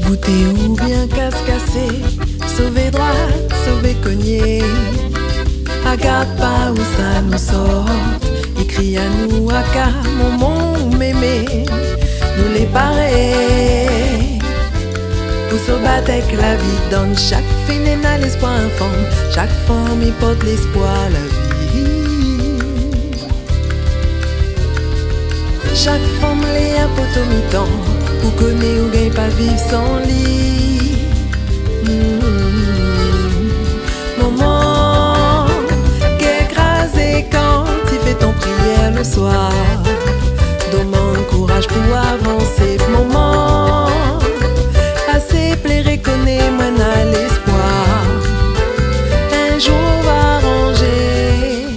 Bouté ou bien casse-cassé, sauver droite, sauver cogné. Agarde pas où ça nous sort, écrit à nous à car mon mémé, nous les pareils. Pour se battre avec la vie donne chaque fille n'a l'espoir enfant, chaque femme y porte l'espoir la vie. Chaque femme l'est à potomiton, pour connaître ou gagne pas vivre sans lit. Maman, qu'écrasé quand tu fais ton prière le soir. Demande courage pour avancer. Maman, assez plaire, connaît moi n'a l'espoir. Un jour va arranger.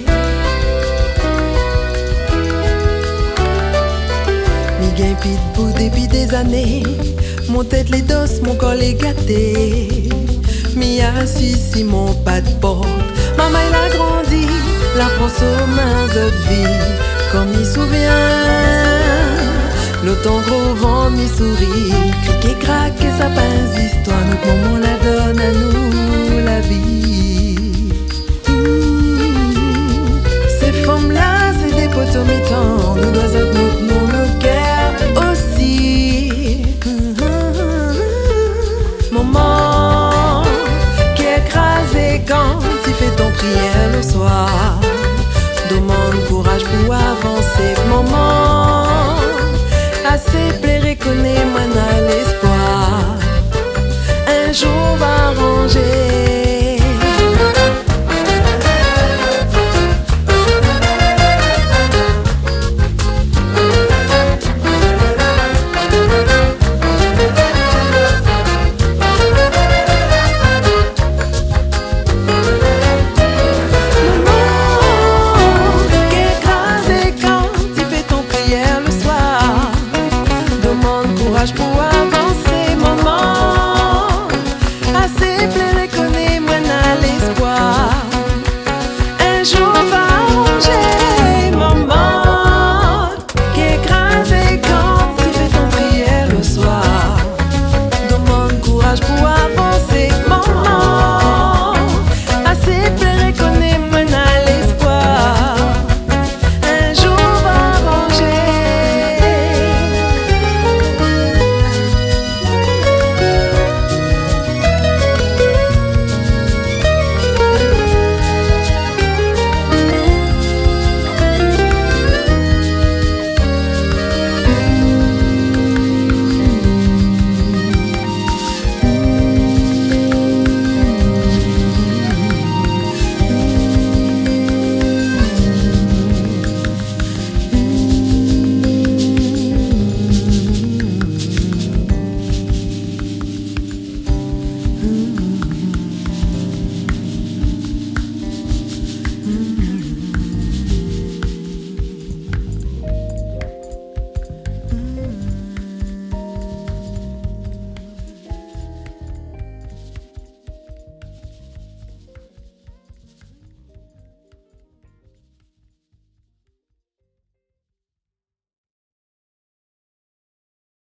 Mi gagne pis debout depuis des années. Mon tête les dos, mon corps les gâté. Mi assis si mon pas de porte. Maman elle a grandi, la prend sur main de vie. Comme il souvient, le temps gros vent mi sourit. Cric et craque et ça pince histoire. Notre maman la donne à nous la vie. Ces femmes là c'est des poteaux métants. Nous doit être notre nom.